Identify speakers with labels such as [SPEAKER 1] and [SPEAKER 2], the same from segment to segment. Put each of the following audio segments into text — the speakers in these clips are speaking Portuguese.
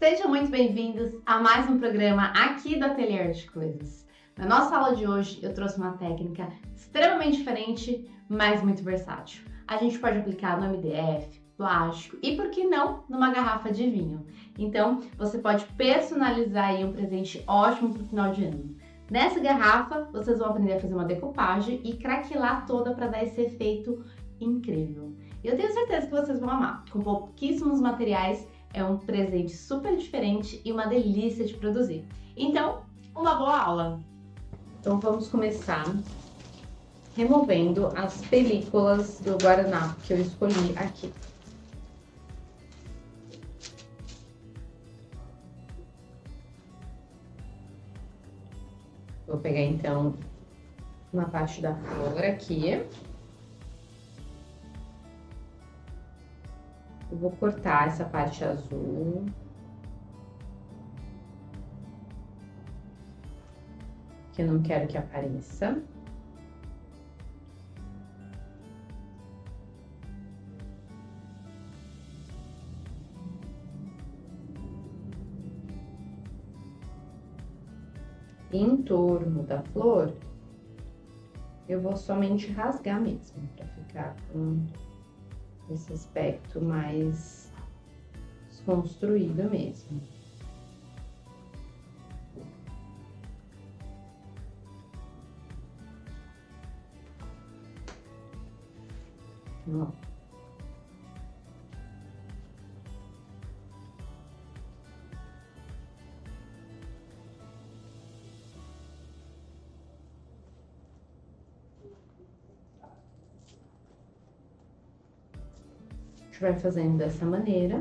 [SPEAKER 1] Sejam muito bem-vindos a mais um programa aqui do Ateliê Arte Coisas. Na nossa aula de hoje, eu trouxe uma técnica extremamente diferente, mas muito versátil. A gente pode aplicar no MDF, plástico e, por que não, numa garrafa de vinho. Então, você pode personalizar aí um presente ótimo para o final de ano. Nessa garrafa, vocês vão aprender a fazer uma decopagem e craquelar toda para dar esse efeito incrível. E eu tenho certeza que vocês vão amar. Com pouquíssimos materiais, é um presente super diferente e uma delícia de produzir. Então, uma boa aula! Então vamos começar removendo as películas do guardanapo que eu escolhi aqui. Vou pegar então uma parte da flor aqui. Eu vou cortar essa parte azul. Que eu não quero que apareça. E em torno da flor, eu vou somente rasgar mesmo, para ficar com esse aspecto mais desconstruído mesmo. Ó. A gente vai fazendo dessa maneira.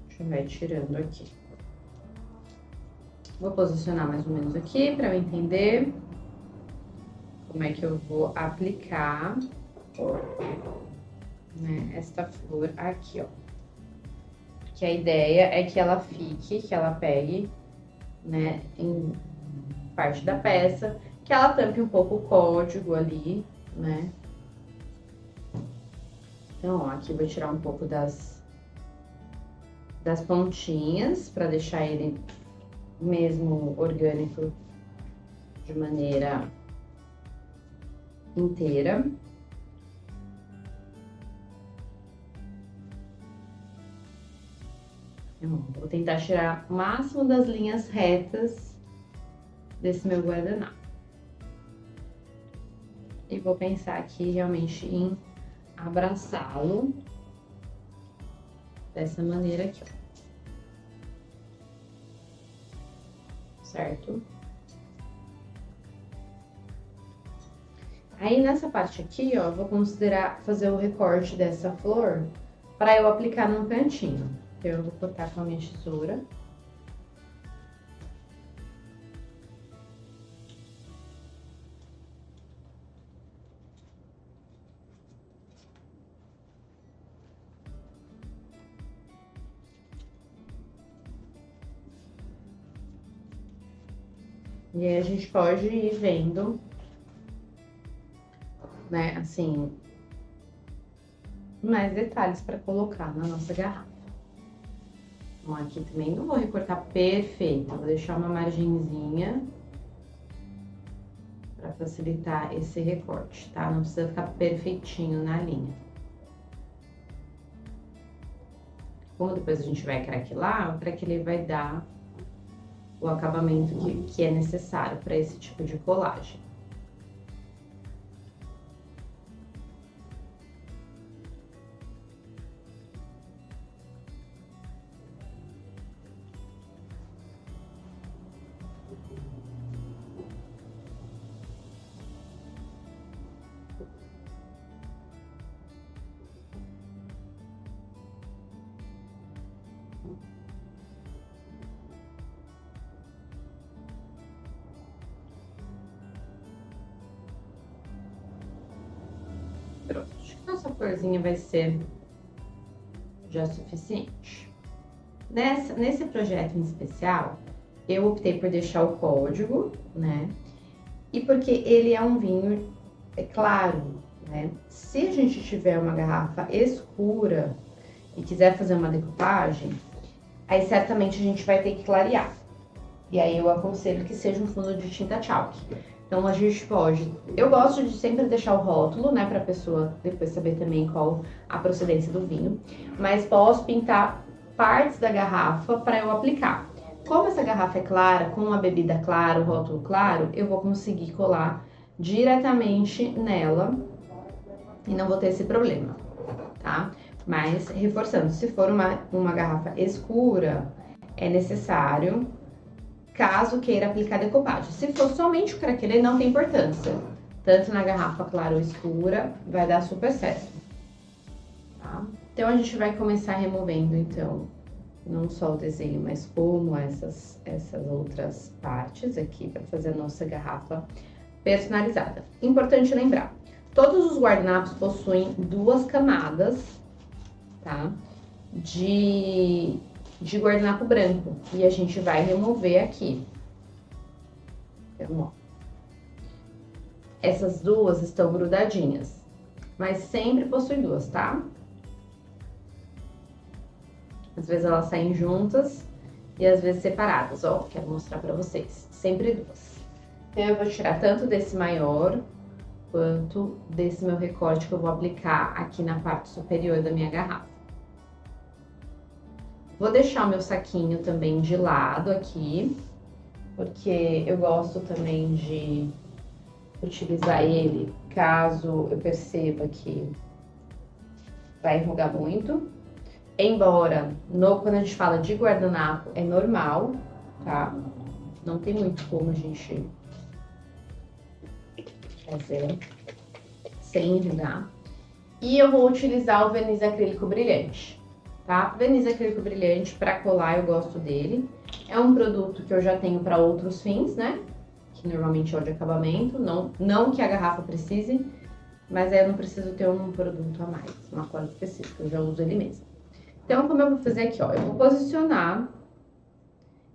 [SPEAKER 1] A gente vai tirando aqui. Vou posicionar mais ou menos aqui para eu entender como é que eu vou aplicar, né, esta flor aqui, ó. Porque a ideia é que ela fique, que ela pegue, né, em parte da peça, que ela tampe um pouco o código ali, né. Então, ó, aqui eu vou tirar um pouco das pontinhas para deixar ele mesmo orgânico de maneira inteira. Vou tentar tirar o máximo das linhas retas desse meu guardanapo. E vou pensar aqui realmente em abraçá-lo dessa maneira aqui, ó. Certo? Aí, nessa parte aqui, ó, eu vou considerar fazer o recorte dessa flor para eu aplicar num cantinho. Então, eu vou cortar com a minha tesoura. E aí, a gente pode ir vendo, né, assim, mais detalhes para colocar na nossa garrafa. Então, aqui também não vou recortar perfeito, vou deixar uma margenzinha para facilitar esse recorte, tá? Não precisa ficar perfeitinho na linha. Como depois a gente vai craquelar, o craquelê vai dar o acabamento que é necessário para esse tipo de colagem. florzinha vai ser já suficiente. Nesse projeto em especial, eu optei por deixar o código, né? E porque ele é um vinho claro, né? Se a gente tiver uma garrafa escura e quiser fazer uma decupagem, aí certamente a gente vai ter que clarear. E aí eu aconselho que seja um fundo de tinta chalk. Então a gente pode... Eu gosto de sempre deixar o rótulo, né? Pra pessoa depois saber também qual a procedência do vinho. Mas posso pintar partes da garrafa para eu aplicar. Como essa garrafa é clara, com a bebida clara, o rótulo claro, eu vou conseguir colar diretamente nela e não vou ter esse problema, tá? Mas, reforçando, se for uma garrafa escura, é necessário, caso queira aplicar decopagem. Se for somente o craquelê, não tem importância. Tanto na garrafa clara ou escura, vai dar super certo, tá? Então, a gente vai começar removendo, então, não só o desenho, mas como essas outras partes aqui, para fazer a nossa garrafa personalizada. Importante lembrar, todos os guardanapos possuem 2 camadas, tá? De guardanapo branco. E a gente vai remover aqui. Então, ó. Essas 2 estão grudadinhas, mas sempre possui 2, tá? Às vezes elas saem juntas e às vezes separadas, ó. Quero mostrar pra vocês. Sempre 2. Então, eu vou tirar tanto desse maior quanto desse meu recorte que eu vou aplicar aqui na parte superior da minha garrafa. Vou deixar o meu saquinho também de lado aqui, porque eu gosto também de utilizar ele caso eu perceba que vai enrugar muito. Embora, quando a gente fala de guardanapo, é normal, tá? Não tem muito como a gente fazer sem enrugar. E eu vou utilizar o verniz acrílico brilhante, tá? Verniz acrílico brilhante, para colar, eu gosto dele. É um produto que eu já tenho para outros fins, né? Que normalmente é o de acabamento, não que a garrafa precise, mas aí eu não preciso ter um produto a mais, uma cor específica, eu já uso ele mesmo. Então, como eu vou fazer aqui, ó, eu vou posicionar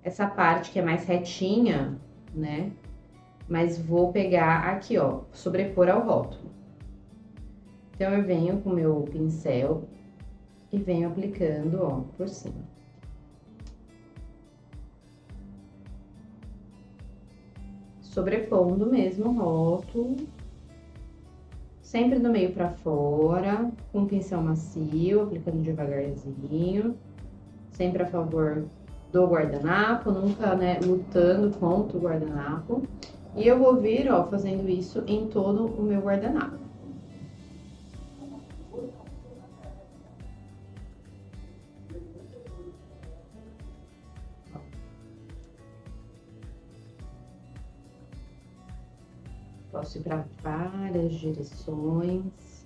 [SPEAKER 1] essa parte que é mais retinha, né? Mas vou pegar aqui, ó, sobrepor ao rótulo. Então, eu venho com o meu pincel e venho aplicando, ó, por cima. Sobrepondo mesmo o rótulo. Sempre do meio pra fora, com um pincel macio, aplicando devagarzinho. Sempre a favor do guardanapo, nunca, né, lutando contra o guardanapo. E eu vou vir, ó, fazendo isso em todo o meu guardanapo. Posso ir para várias direções.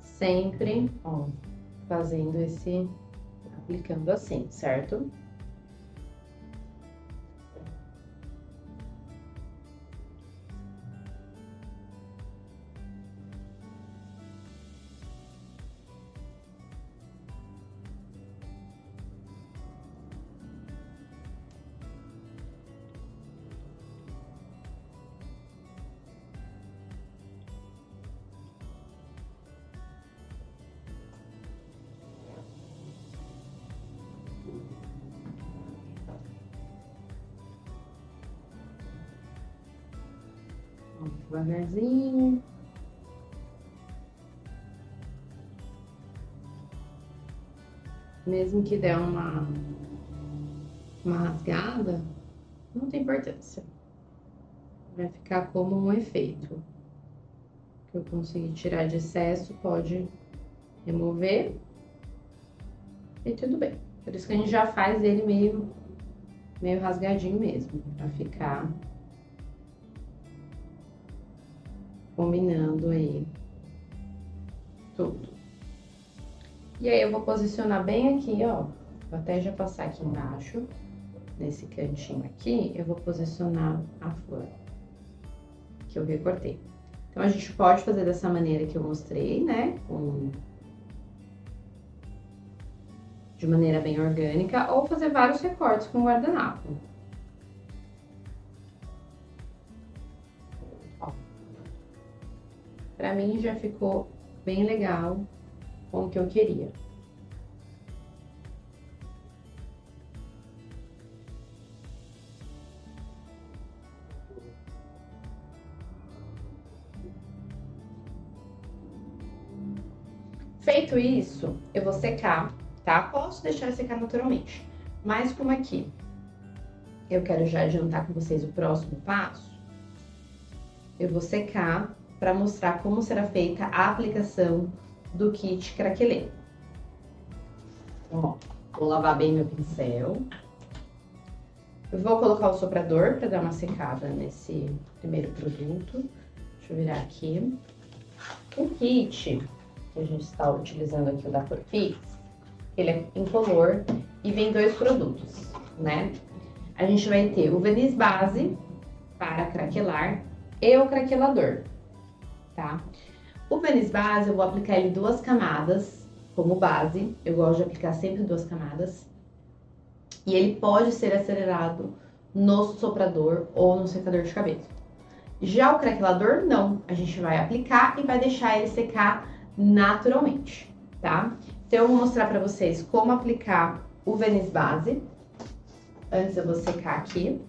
[SPEAKER 1] Sempre, ó, fazendo aplicando assim, certo? Devagarzinho. Mesmo que der uma rasgada, não tem importância. Vai ficar como um efeito. Que eu consegui tirar de excesso, pode remover. E tudo bem. Por isso que a gente já faz ele meio rasgadinho mesmo, pra ficar combinando aí tudo. E aí eu vou posicionar bem aqui, ó. Vou até já passar aqui embaixo, nesse cantinho aqui, eu vou posicionar a flor. que eu recortei. Então, a gente pode fazer dessa maneira que eu mostrei, né? De maneira bem orgânica, ou fazer vários recortes com guardanapo. Ó. Pra mim, já ficou bem legal com o que eu queria. Feito isso, eu vou secar, tá? Posso deixar secar naturalmente, mas como aqui eu quero já adiantar com vocês o próximo passo, eu vou secar para mostrar como será feita a aplicação do kit craquelê. Ó, vou lavar bem meu pincel. Eu vou colocar o soprador para dar uma secada nesse primeiro produto. Deixa eu virar aqui. O kit que a gente está utilizando aqui, o da Corfix, ele é incolor e vem 2 produtos, né? A gente vai ter o verniz base para craquelar e o craquelador, tá? O verniz base eu vou aplicar ele 2 camadas como base, eu gosto de aplicar sempre 2 camadas. E ele pode ser acelerado no soprador ou no secador de cabelo. Já o craquelador, não. A gente vai aplicar e vai deixar ele secar naturalmente, tá? Então, eu vou mostrar pra vocês como aplicar o verniz base. Antes eu vou secar aqui.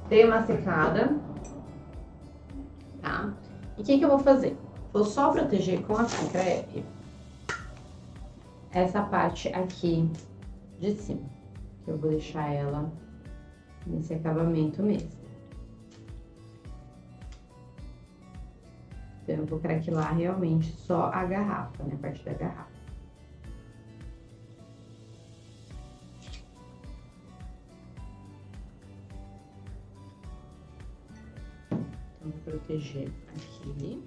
[SPEAKER 1] Dei uma secada, tá? E o que eu vou fazer? Vou só proteger com a fita crepe essa parte aqui de cima, que eu vou deixar ela nesse acabamento mesmo. Então, eu vou craquelar realmente só a garrafa, né? A parte da garrafa. Vou proteger aqui.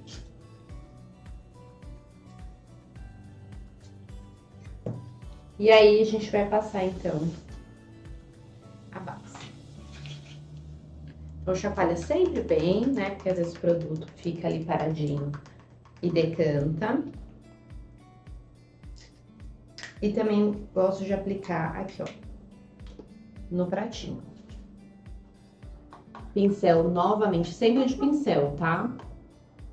[SPEAKER 1] E aí, a gente vai passar, então, a base. Então, chacoalha sempre bem, né? Porque às vezes o produto fica ali paradinho e decanta. E também gosto de aplicar aqui, ó, no pratinho. Pincel novamente, sempre de pincel, tá?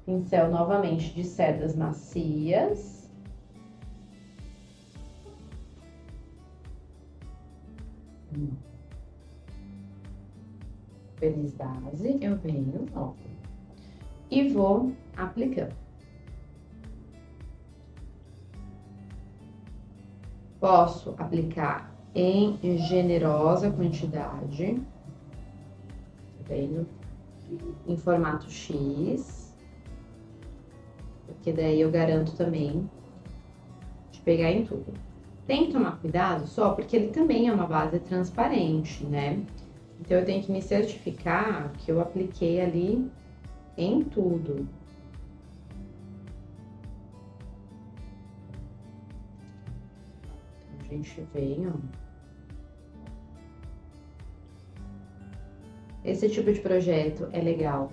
[SPEAKER 1] Pincel novamente de cerdas macias. Verniz base, eu venho, ó, e vou aplicando. Posso aplicar em generosa quantidade, tá vendo? Em formato X, porque daí eu garanto também de pegar em tudo. Tem que tomar cuidado só porque ele também é uma base transparente, né? Então, eu tenho que me certificar que eu apliquei ali em tudo. Então, a gente vem, ó. Esse tipo de projeto é legal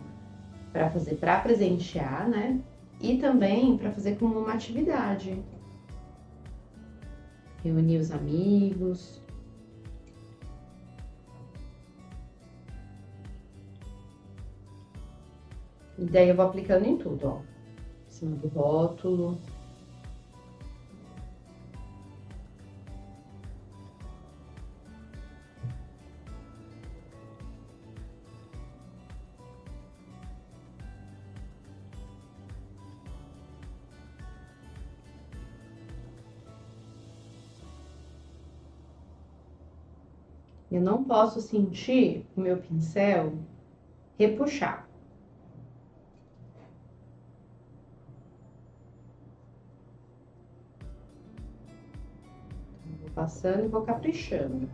[SPEAKER 1] para fazer para presentear, né? E também para fazer como uma atividade. Reunir os amigos. E daí eu vou aplicando em tudo, ó. Em cima do rótulo. Eu não posso sentir o meu pincel repuxar. Vou passando e vou caprichando.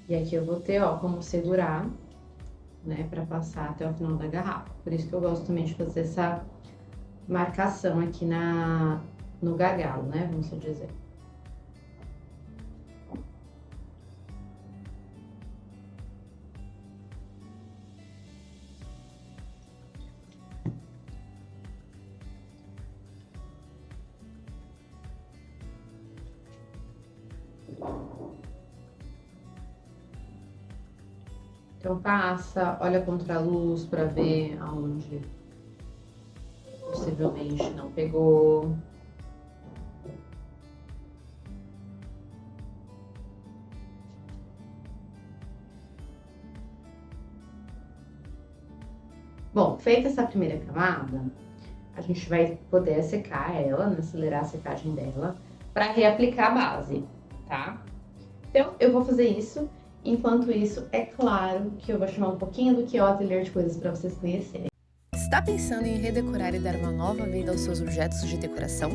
[SPEAKER 1] E aqui eu vou ter, ó, como segurar, né, para passar até o final da garrafa. Por isso que eu gosto também de fazer essa marcação aqui no gargalo, né, vamos dizer. Então passa, olha contra a luz para ver aonde possivelmente não pegou. Bom, feita essa primeira camada, a gente vai poder secar ela, né, acelerar a secagem dela, para reaplicar a base, tá? Então, eu vou fazer isso. Enquanto isso, é claro que eu vou chamar um pouquinho do que é o Ateliê de Coisas para vocês conhecerem.
[SPEAKER 2] Está pensando em redecorar e dar uma nova vida aos seus objetos de decoração?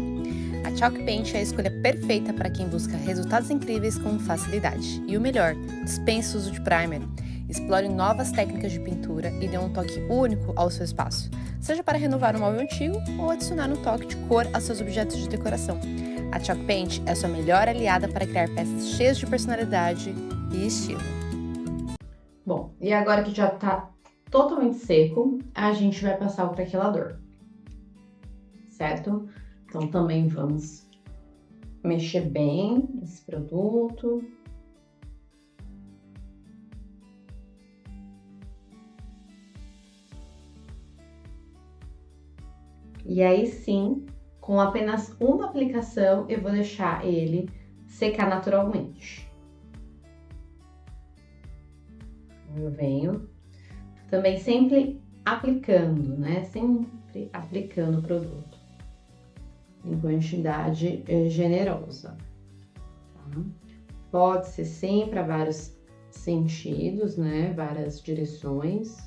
[SPEAKER 2] A Chalk Paint é a escolha perfeita para quem busca resultados incríveis com facilidade. E o melhor, dispensa o uso de primer. Explore novas técnicas de pintura e dê um toque único ao seu espaço, seja para renovar um móvel antigo ou adicionar um toque de cor aos seus objetos de decoração. A Chalk Paint é a sua melhor aliada para criar peças cheias de personalidade e estilo.
[SPEAKER 1] Bom, e agora que já tá totalmente seco, a gente vai passar o craquelador, certo? Então também vamos mexer bem esse produto. E aí sim, com apenas uma aplicação, eu vou deixar ele secar naturalmente. Eu venho também sempre aplicando, né? Sempre aplicando o produto em quantidade generosa. Tá? Pode ser sempre para vários sentidos, né? Várias direções.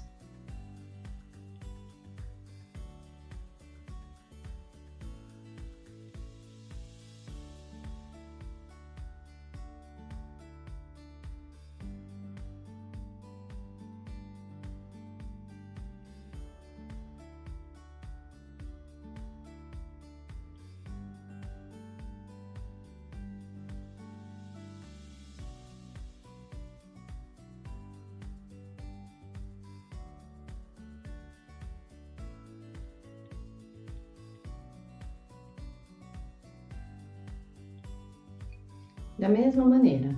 [SPEAKER 1] Da mesma maneira,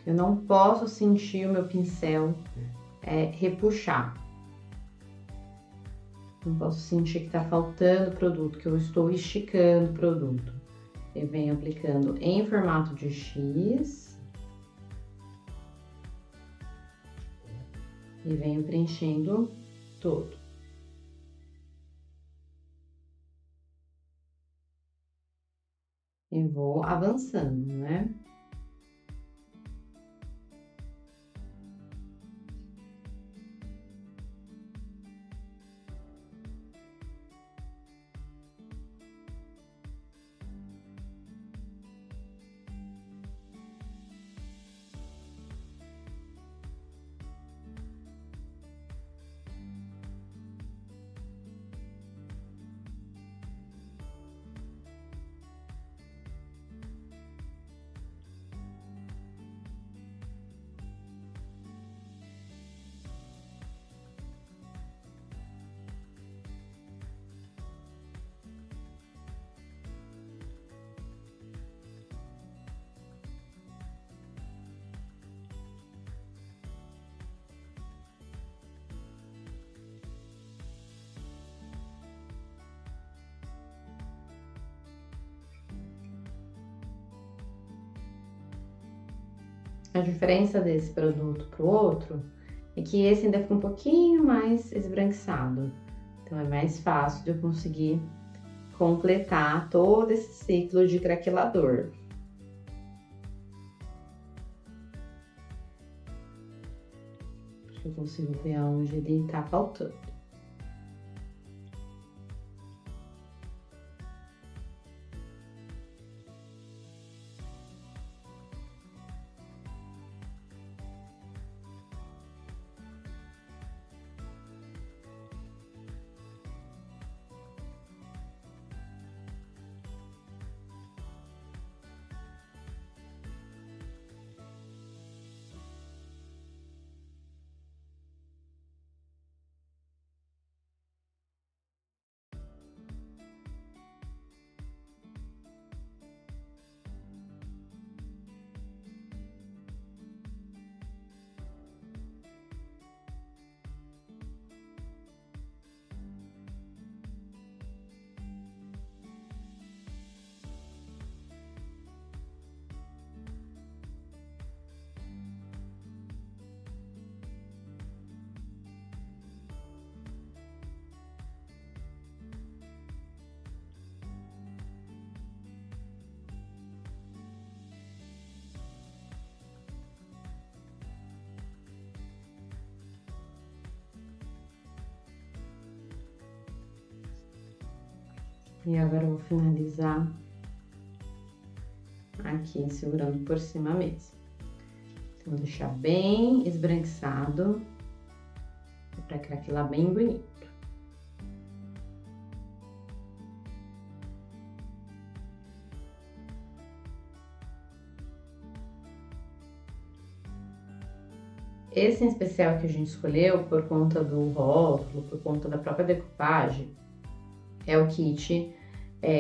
[SPEAKER 1] eu não posso sentir o meu pincel repuxar. Não posso sentir que tá faltando produto, que eu estou esticando o produto. Eu venho aplicando em formato de X e venho preenchendo todo. E vou avançando, né? A diferença desse produto para o outro é que esse ainda fica um pouquinho mais esbranquiçado. Então, é mais fácil de eu conseguir completar todo esse ciclo de craquelador. Acho que eu consigo ver onde ele tá faltando. E agora eu vou finalizar aqui, segurando por cima mesmo. Então, vou deixar bem esbranquiçado, para craquelar bem bonito. Esse em especial que a gente escolheu por conta do rótulo, por conta da própria decupagem, é o kit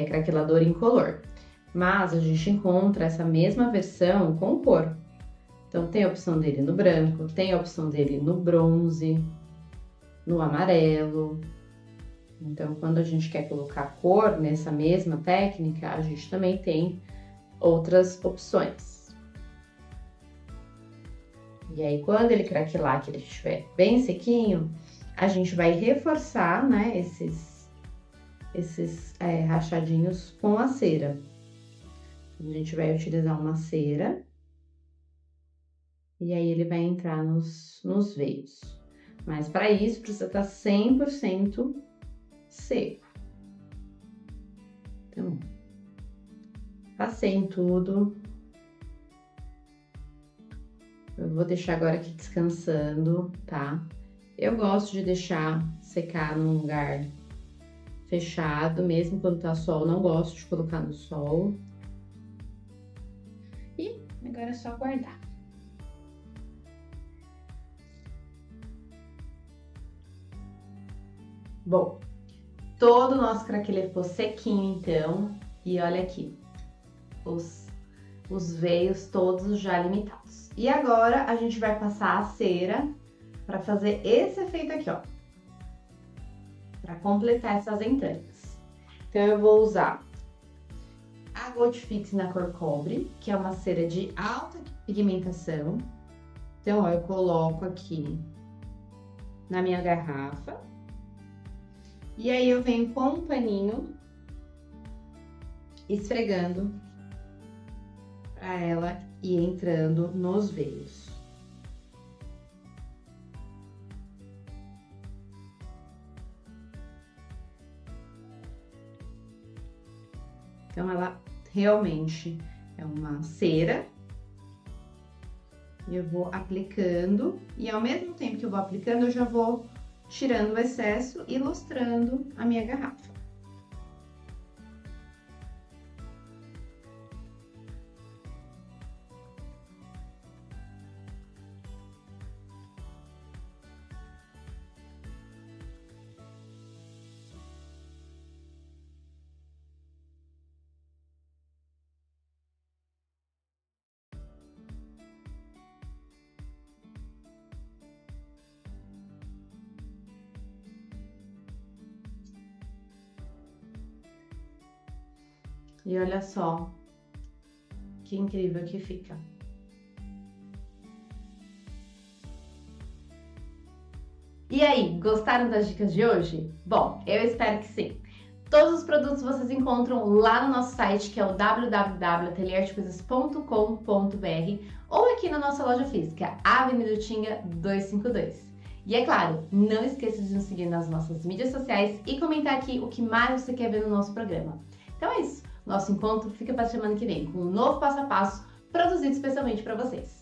[SPEAKER 1] craquelador incolor. Mas a gente encontra essa mesma versão com cor. Então tem a opção dele no branco, tem a opção dele no bronze, no amarelo. Então quando a gente quer colocar cor nessa mesma técnica, a gente também tem outras opções. E aí quando ele craquelar, que ele estiver bem sequinho, a gente vai reforçar, né, esses rachadinhos com a cera. A gente vai utilizar uma cera. E aí ele vai entrar nos veios. Mas para isso precisa estar 100% seco. Então, passei em tudo. Eu vou deixar agora aqui descansando, tá? Eu gosto de deixar secar num lugar fechado, mesmo quando tá sol, não gosto de colocar no sol. E agora é só guardar. Bom, todo o nosso craquelê ficou sequinho então, e olha aqui, os veios todos já limitados. E agora a gente vai passar a cera para fazer esse efeito aqui, ó, para completar essas entranhas. Então eu vou usar a Gold Fix na cor cobre, que é uma cera de alta pigmentação. Então, ó, eu coloco aqui na minha garrafa. E aí eu venho com um paninho esfregando para ela ir entrando nos veios. Então ela realmente é uma cera. E eu vou aplicando, e ao mesmo tempo que eu vou aplicando, eu já vou tirando o excesso e lustrando a minha garrafa. E olha só que incrível que fica. E aí, gostaram das dicas de hoje? Bom, eu espero que sim. Todos os produtos vocês encontram lá no nosso site, que é o www.atelierdecoisas.com.br, ou aqui na nossa loja física, Avenida Utinga 252. E é claro, não esqueça de nos seguir nas nossas mídias sociais e comentar aqui o que mais você quer ver no nosso programa. Então é isso, nosso encontro fica para a semana que vem com um novo passo a passo produzido especialmente para vocês.